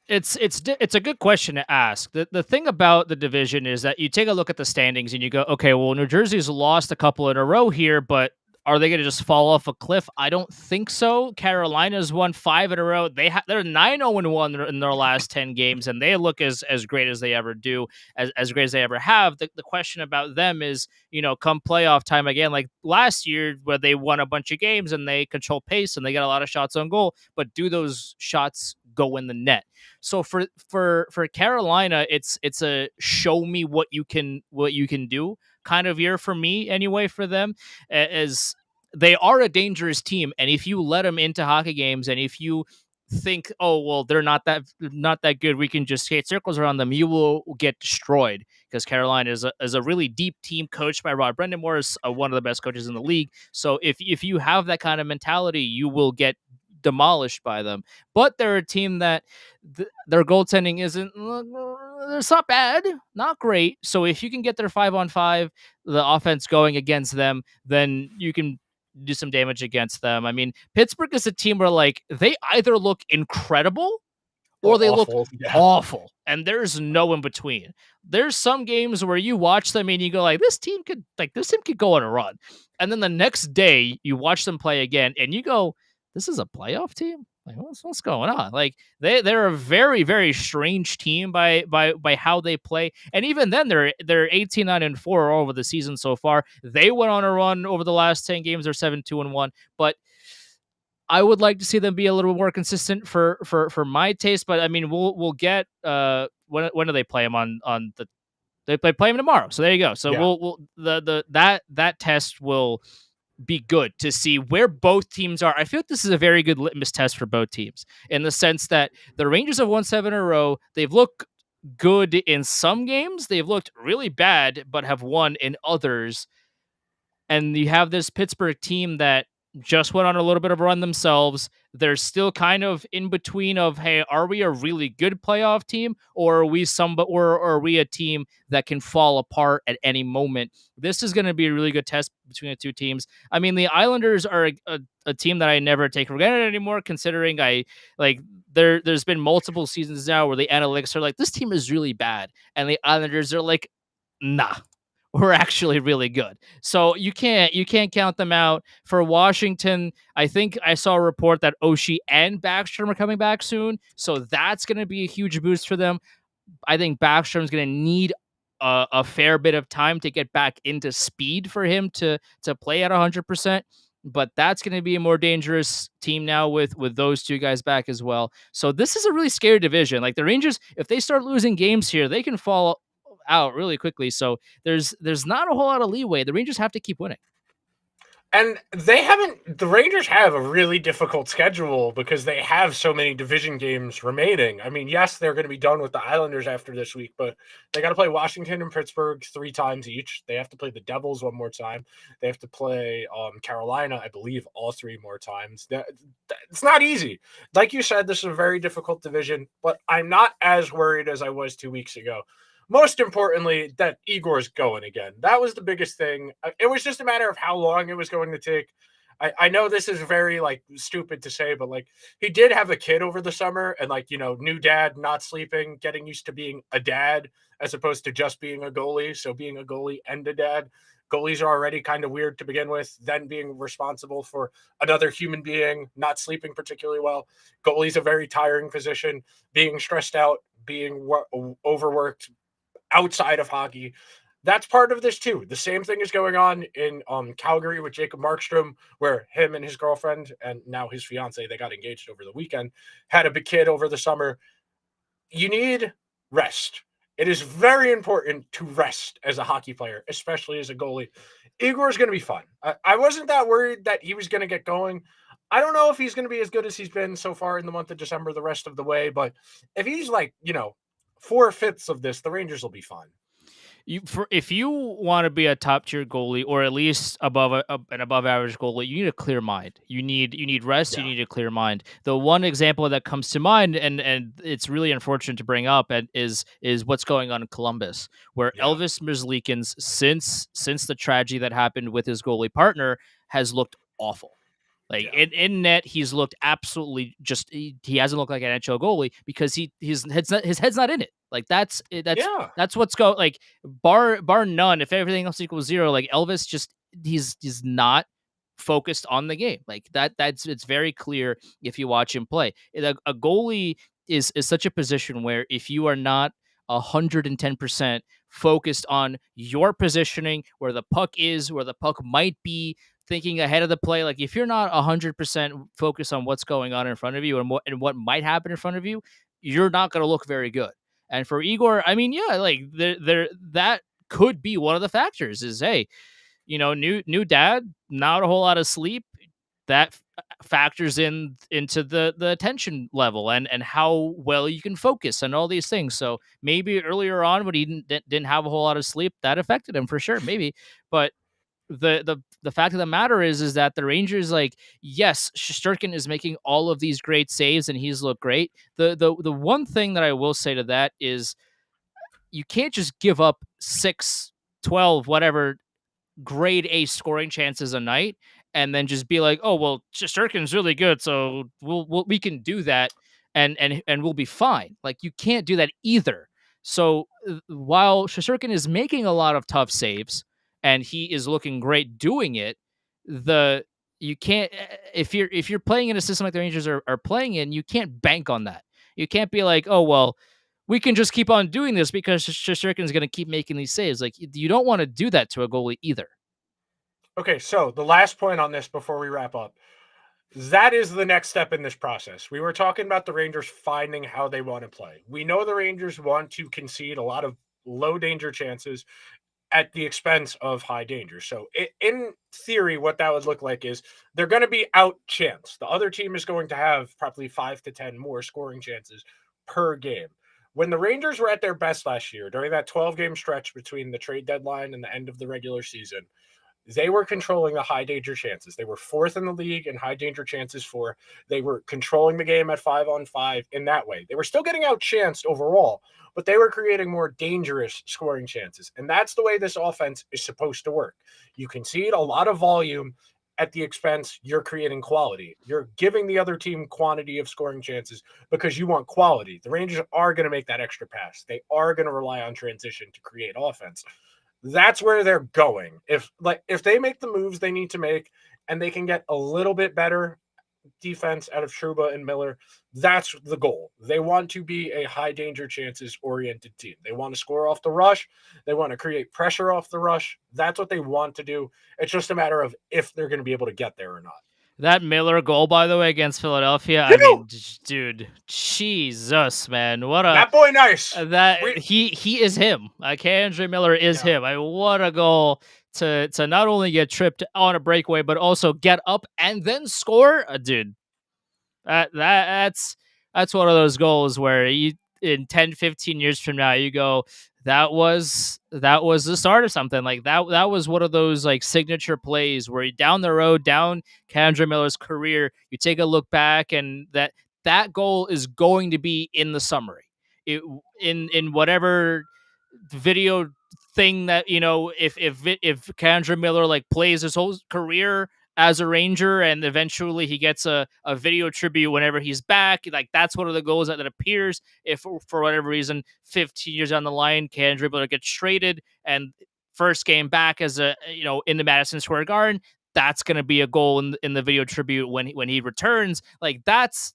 It's a good question to ask. The thing about the division is that you take a look at the standings and you go, okay, well, New Jersey's lost a couple in a row here, but are they going to just fall off a cliff? I don't think so. Carolina's won 5 in a row. They're 9-0-1 in their last 10 games, and they look as great as they ever do, as great as they ever have. The question about them is, come playoff time again, like last year where they won a bunch of games and they control pace and they get a lot of shots on goal, but do those shots go in the net? So for Carolina, it's a show me what you can do kind of year for me anyway for them, as they are a dangerous team, and if you let them into hockey games and if you think, oh well, they're not that good, we can just skate circles around them, you will get destroyed, because Carolina is a really deep team coached by Rod Brind'Amour, is one of the best coaches in the league. So if you have that kind of mentality, you will get demolished by them. But they're a team that their goaltending isn't, it's not bad, not great. So if you can get their 5-on-5, the offense going against them, then you can do some damage against them. I mean, Pittsburgh is a team where like they either look incredible or they look awful, and there's no in between. There's some games where you watch them and you go like, this team could go on a run, and then the next day you watch them play again and you go, this is a playoff team? Like, what's going on? Like they're a very, very strange team by how they play. And even then they're 18-9-4 over the season so far. They went on a run over the last 10 games. They're 7-2-1, but I would like to see them be a little more consistent for my taste. But I mean, we'll get when do they play them on the, they play them tomorrow. So there you go. So yeah. we'll that test will be good to see where both teams are. I feel like this is a very good litmus test for both teams, in the sense that the Rangers have won 7 in a row. They've looked good in some games. They've looked really bad, but have won in others. And you have this Pittsburgh team that just went on a little bit of a run themselves. They're still kind of in between of, hey, are we a really good playoff team, or are we a team that can fall apart at any moment? This is going to be a really good test between the two teams. I mean, the Islanders are a team that I never take for granted anymore, considering there's been multiple seasons now where the analytics are like, this team is really bad, and the Islanders are like, nah, we're actually really good. So you can't count them out. For Washington, I think I saw a report that Oshie and Backstrom are coming back soon, so that's going to be a huge boost for them. I think Backstrom's going to need a fair bit of time to get back into speed for him to play at 100%. But that's going to be a more dangerous team now with those two guys back as well. So this is a really scary division. Like the Rangers, if they start losing games here, they can fall out really quickly. So there's not a whole lot of leeway. The Rangers have to keep winning. And the Rangers have a really difficult schedule because they have so many division games remaining. I mean, yes, they're going to be done with the Islanders after this week, but they got to play Washington and Pittsburgh 3 times each. They have to play the Devils 1 more time. They have to play Carolina, I believe, all 3 more times. It's not easy. Like you said, this is a very difficult division, but I'm not as worried as I was 2 weeks ago. most importantly, that Igor's going again. That was the biggest thing. It was just a matter of how long it was going to take. I know this is very like stupid to say, but like he did have a kid over the summer, and like, you know, new dad, not sleeping, getting used to being a dad as opposed to just being a goalie. So being a goalie and a dad. Goalies are already kind of weird to begin with, then being responsible for another human being not sleeping particularly well. Goalie's a very tiring position, being stressed out, being overworked outside of hockey. That's part of this too. The same thing is going on in Calgary with Jacob Markstrom, where him and his girlfriend and now his fiance, they got engaged over the weekend, had a big kid over the summer. You need rest. It is very important to rest as a hockey player, especially as a goalie. Igor is going to be fun. I wasn't that worried that he was going to get going. I don't know if he's going to be as good as he's been so far in the month of December the rest of the way, but if he's like, you know, 4/5 of this, the Rangers will be fine. If you want to be a top tier goalie or at least above an above average goalie, you need a clear mind. You need rest. You Yeah. need a clear mind. The one example that comes to mind, and it's really unfortunate to bring up, and is what's going on in Columbus, where Yeah. Elvis Merzlikins, since the tragedy that happened with his goalie partner, has looked awful. Like Yeah. in net, he's looked absolutely just. He hasn't looked like an NHL goalie because his head's not in it. Like Yeah. that's what's go like bar none. If everything else equals zero, like Elvis just he's not focused on the game. Like it's very clear if you watch him play. A goalie is such a position where if you are not 110% focused on your positioning, where the puck is, where the puck might be, thinking ahead of the play. Like if you're not 100% focused on what's going on in front of you and what might happen in front of you, you're not going to look very good. And for Igor, I mean, yeah, like there that could be one of the factors. Is hey, you know, new dad, not a whole lot of sleep. That factors into the attention level and how well you can focus and all these things. So maybe earlier on when he didn't have a whole lot of sleep, that affected him for sure. Maybe, but the fact of the matter is that the Rangers, like, yes, Shesterkin is making all of these great saves and he's looked great. The one thing that I will say to that is you can't just give up 6, 12, whatever grade A scoring chances a night and then just be like, oh well, Shesterkin's really good, so we can do that and we'll be fine. Like you can't do that either. So while Shesterkin is making a lot of tough saves and he is looking great doing it, the you can't if you're playing in a system like the Rangers are playing in, you can't bank on that. You can't be like, oh well, we can just keep on doing this because Shesterkin is going to keep making these saves. Like you don't want to do that to a goalie either. Okay, so the last point on this before we wrap up. That is the next step in this process. We were talking about the Rangers finding how they want to play. We know the Rangers want to concede a lot of low danger chances at the expense of high danger. So, in theory, what that would look like is they're going to be out chance. The other team is going to have probably 5 to 10 more scoring chances per game. When the Rangers were at their best last year, during that 12-game stretch between the trade deadline and the end of the regular season, they were controlling the high danger chances. They were fourth in the league in high danger chances for. They were controlling the game at 5-on-5 in that way. They were still getting outchanced overall, but they were creating more dangerous scoring chances. And that's the way this offense is supposed to work. You concede a lot of volume at the expense, you're creating quality. You're giving the other team quantity of scoring chances because you want quality. The Rangers are going to make that extra pass. They are going to rely on transition to create offense. That's where they're going. If they make the moves they need to make and they can get a little bit better defense out of Trouba and Miller, that's the goal. They want to be a high danger chances oriented team. They want to score off the rush. They want to create pressure off the rush. That's what they want to do. It's just a matter of if they're going to be able to get there or not. That Miller goal, by the way, against Philadelphia, I mean, dude, Jesus, man, what a that boy nice. He is him. Andre Miller is him. What a goal to not only get tripped on a breakaway, but also get up and then score, dude. That's one of those goals where you in 10, 15 years from now, you go, that was the start of something. Like that was one of those like signature plays where you down the road, down Andre Miller's career, you take a look back and that goal is going to be in the summary. In whatever video thing that, if Kendra Miller like plays his whole career as a Ranger and eventually he gets a video tribute whenever he's back, like that's one of the goals that appears. If for whatever reason 15 years down the line Kendra Miller gets traded and first game back as in the Madison Square Garden, that's going to be a goal in the video tribute when he returns. Like that's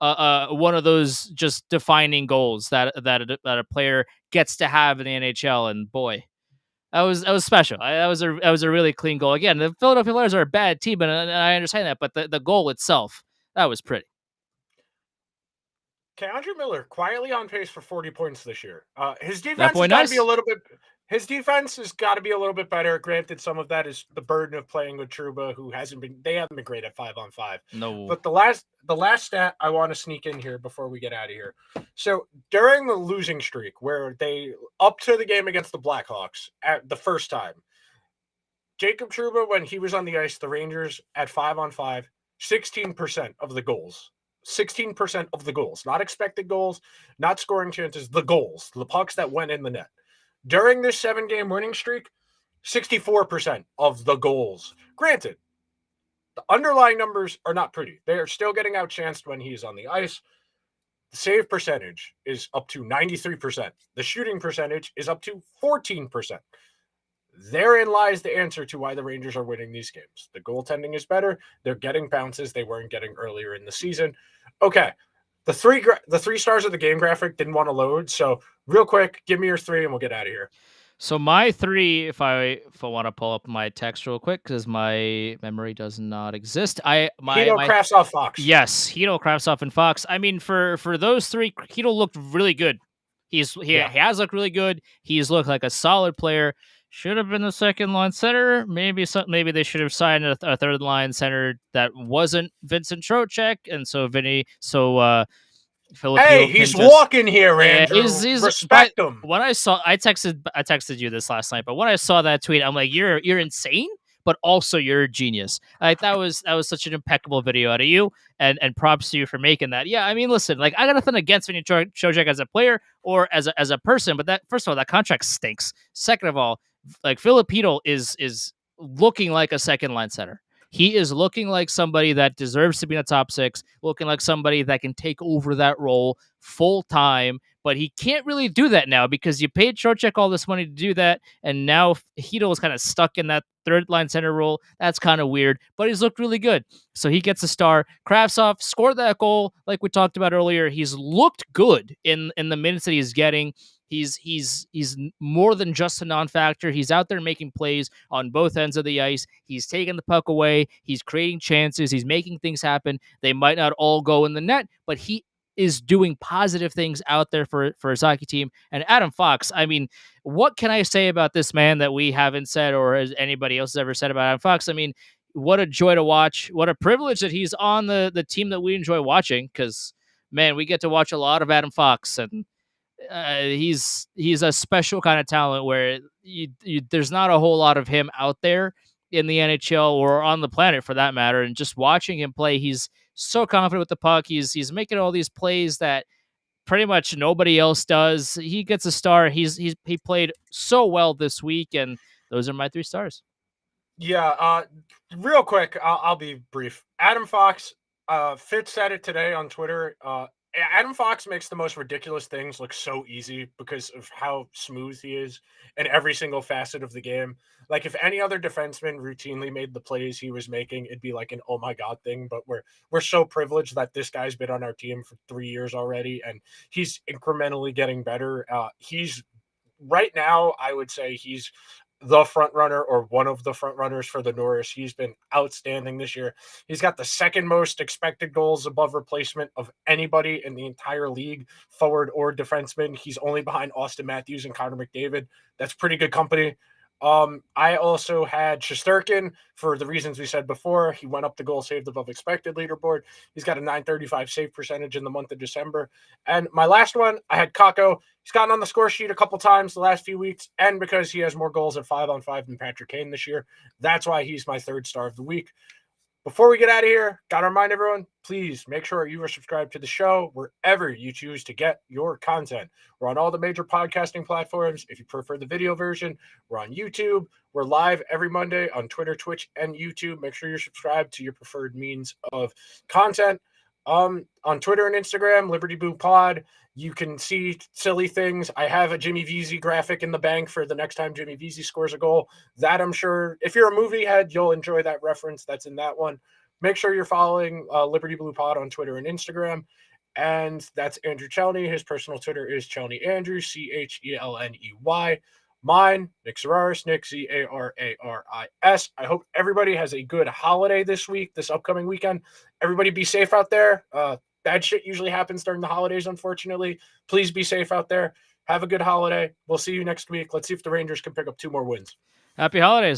one of those just defining goals that a player gets to have in the NHL. And boy, that was special. That was a really clean goal. Again, the Philadelphia Flyers are a bad team, and I understand that, but the goal itself, that was pretty. Andrew Miller quietly on pace for 40 points this year. His defense That boy has got to nice. be a little bit. His defense has got to be a little bit better. Granted, some of that is the burden of playing with Trouba, who they haven't been great at 5-on-5. No, But the last stat I want to sneak in here before we get out of here. So during the losing streak, where they up to the game against the Blackhawks at the first time, Jacob Trouba, when he was on the ice, the Rangers at 5-on-5, 16% of the goals. 16% of the goals, not expected goals, not scoring chances, the goals, the pucks that went in the net. During this 7-game winning streak, 64% of the goals. Granted, the underlying numbers are not pretty. They are still getting outchanced when he's on the ice. The save percentage is up to 93%. The shooting percentage is up to 14%. Therein lies the answer to why the Rangers are winning these games. The goaltending is better. They're getting bounces they weren't getting earlier in the season. Okay, the three stars of the game graphic didn't want to load, so real quick, give me your 3 and we'll get out of here. So my 3, if I want to pull up my text real quick because my memory does not exist. Hedo, Kravtsov, Fox. Yes, Hedo, Kravtsov, and Fox. I mean, for those 3, Hedo looked really good. He has looked really good. He's looked like a solid player. Should have been the second line center. Maybe they should have signed a third line center that wasn't Vincent Trocheck, and so Hey, he's walking here, Andrew. Respect him. When I texted you this last night, but when I saw that tweet, I'm like, you're insane, but also you're a genius. Like that was such an impeccable video out of you, and props to you for making that. Yeah, I mean, listen, like I got nothing against Vinny Trocheck as a player or as a person, but that first of all, that contract stinks. Second of all, like Filipino is looking like a second line center. He is looking like somebody that deserves to be in the top 6, looking like somebody that can take over that role full time. But he can't really do that now because you paid Trocheck all this money to do that, and now Hedo is kind of stuck in that third line center role. That's kind of weird, but he's looked really good. So he gets a star. Kravtsov scored that goal like we talked about earlier. He's looked good in the minutes that he's getting. He's more than just a non-factor. He's out there making plays on both ends of the ice. He's taking the puck away. He's creating chances. He's making things happen. They might not all go in the net, but he is doing positive things out there for his hockey team. And Adam Fox, I mean, what can I say about this man that we haven't said or has anybody else ever said about Adam Fox? I mean, what a joy to watch. What a privilege that he's on the team that we enjoy watching because, man, we get to watch a lot of Adam Fox, and he's a special kind of talent where there's not a whole lot of him out there in the NHL or on the planet for that matter. And just watching him play, he's so confident with the puck. He's making all these plays that pretty much nobody else does. He gets a star. He played so well this week, and those are my 3 stars. Yeah, real quick, I'll be brief. Adam Fox, Fitz said it today on Twitter. Adam Fox makes the most ridiculous things look so easy because of how smooth he is in every single facet of the game. Like if any other defenseman routinely made the plays he was making, it'd be like an oh my god thing. But we're so privileged that this guy's been on our team for 3 years already, and he's incrementally getting better. He's right now, I would say he's the front runner or one of the front runners for the Norris. He's been outstanding this year. He's got the second most expected goals above replacement of anybody in the entire league, forward or defenseman. He's only behind Austin Matthews and Connor McDavid. That's pretty good company. I also had Shesterkin for the reasons we said before. He went up the goal saved above expected leaderboard. He's got a .935 save percentage in the month of December. And my last one, I had Kakko. He's gotten on the score sheet a couple times the last few weeks, and because he has more goals at 5-on-5 than Patrick Kane this year, that's why he's my 3rd star of the week. Before we get out of here, gotta remind everyone, please make sure you are subscribed to the show wherever you choose to get your content. We're on all the major podcasting platforms. If you prefer the video version, we're on YouTube. We're live every Monday on Twitter, Twitch, and YouTube. Make sure you're subscribed to your preferred means of content. On Twitter and Instagram, Liberty Boo Pod. You can see silly things. I have a Jimmy Vesey graphic in the bank for the next time Jimmy Vesey scores a goal. That I'm sure, if you're a movie head, you'll enjoy that reference. That's in that one. Make sure you're following Liberty Blue Pod on Twitter and Instagram. And that's Andrew Chelney. His personal Twitter is Chelney Andrew, CHELNEY. Mine, Nick Zararis, Nick Zararis. I hope everybody has a good holiday this upcoming weekend. Everybody be safe out there. Bad shit usually happens during the holidays, unfortunately. Please be safe out there. Have a good holiday. We'll see you next week. Let's see if the Rangers can pick up 2 more wins. Happy holidays.